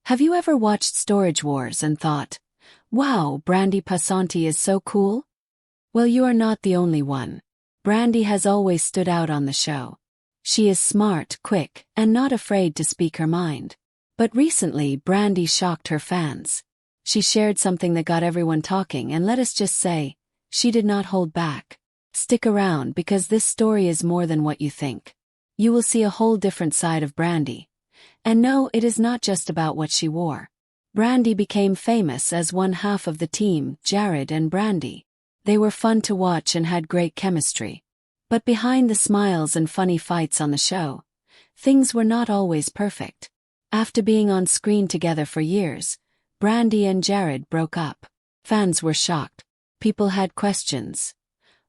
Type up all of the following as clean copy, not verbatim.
Have you ever watched Storage Wars and thought, wow, Brandi Passante is so cool? Well, you are not the only one. Brandi has always stood out on the show. She is smart, quick, and not afraid to speak her mind. But recently, Brandi shocked her fans. She shared something that got everyone talking, and let us just say, she did not hold back. Stick around because this story is more than what you think. You will see a whole different side of Brandi. And no, it is not just about what she wore. Brandi became famous as one half of the team, Jared and Brandi. They were fun to watch and had great chemistry. But behind the smiles and funny fights on the show, things were not always perfect. After being on screen together for years, Brandi and Jared broke up. Fans were shocked. People had questions.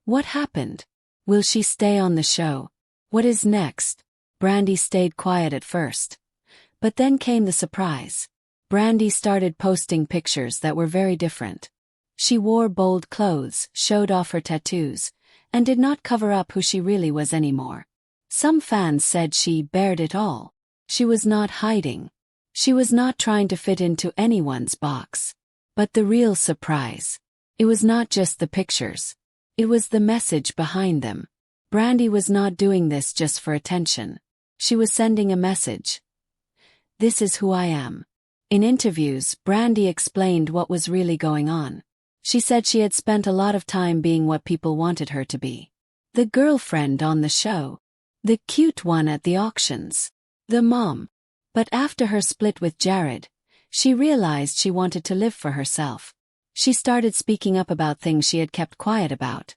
What happened? Will she stay on the show? What is next? Brandi stayed quiet at first. But then came the surprise. Brandi started posting pictures that were very different. She wore bold clothes, showed off her tattoos, and did not cover up who she really was anymore. Some fans said she bared it all. She was not hiding. She was not trying to fit into anyone's box. But the real surprise, it was not just the pictures. It was the message behind them. Brandi was not doing this just for attention. She was sending a message. This is who I am. In interviews, Brandi explained what was really going on. She said she had spent a lot of time being what people wanted her to be. The girlfriend on the show. The cute one at the auctions. The mom. But after her split with Jared, she realized she wanted to live for herself. She started speaking up about things she had kept quiet about.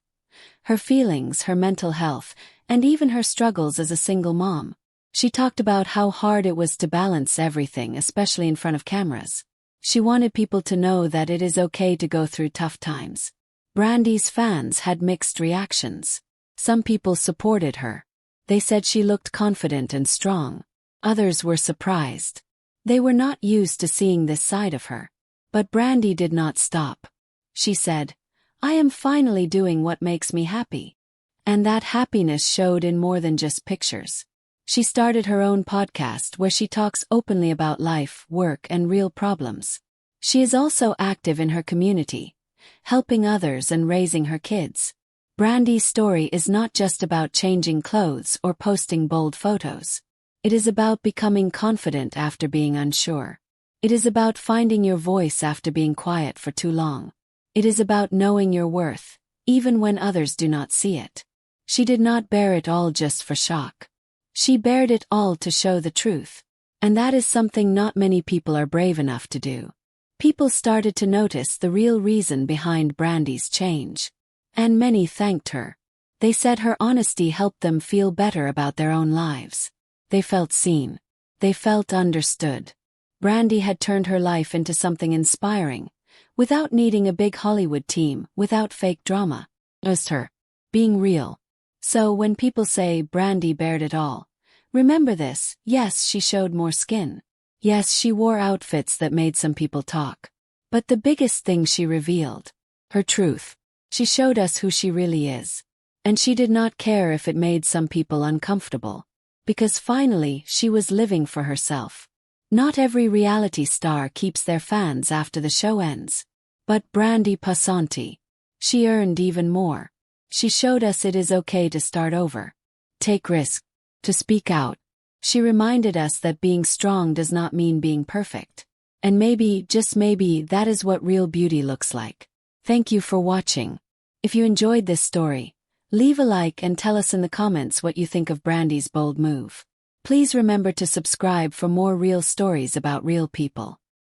Her feelings, her mental health, and even her struggles as a single mom. She talked about how hard it was to balance everything, especially in front of cameras. She wanted people to know that it is okay to go through tough times. Brandi's fans had mixed reactions. Some people supported her. They said she looked confident and strong. Others were surprised. They were not used to seeing this side of her. But Brandi did not stop. She said, I am finally doing what makes me happy. And that happiness showed in more than just pictures. She started her own podcast where she talks openly about life, work, and real problems. She is also active in her community, helping others and raising her kids. Brandi's story is not just about changing clothes or posting bold photos. It is about becoming confident after being unsure. It is about finding your voice after being quiet for too long. It is about knowing your worth, even when others do not see it. She did not bear it all just for shock. She bared it all to show the truth. And that is something not many people are brave enough to do. People started to notice the real reason behind Brandi's change. And many thanked her. They said her honesty helped them feel better about their own lives. They felt seen. They felt understood. Brandi had turned her life into something inspiring, without needing a big Hollywood team, without fake drama. Just her. Being real. So when people say Brandi bared it all, remember this, yes, she showed more skin. Yes, she wore outfits that made some people talk. But the biggest thing she revealed, her truth. She showed us who she really is. And she did not care if it made some people uncomfortable. Because finally, she was living for herself. Not every reality star keeps their fans after the show ends. But Brandi Passante. She earned even more. She showed us it is okay to start over. Take risks. To speak out. She reminded us that being strong does not mean being perfect. And maybe, just maybe, that is what real beauty looks like. Thank you for watching. If you enjoyed this story, leave a like and tell us in the comments what you think of Brandi's bold move. Please remember to subscribe for more real stories about real people.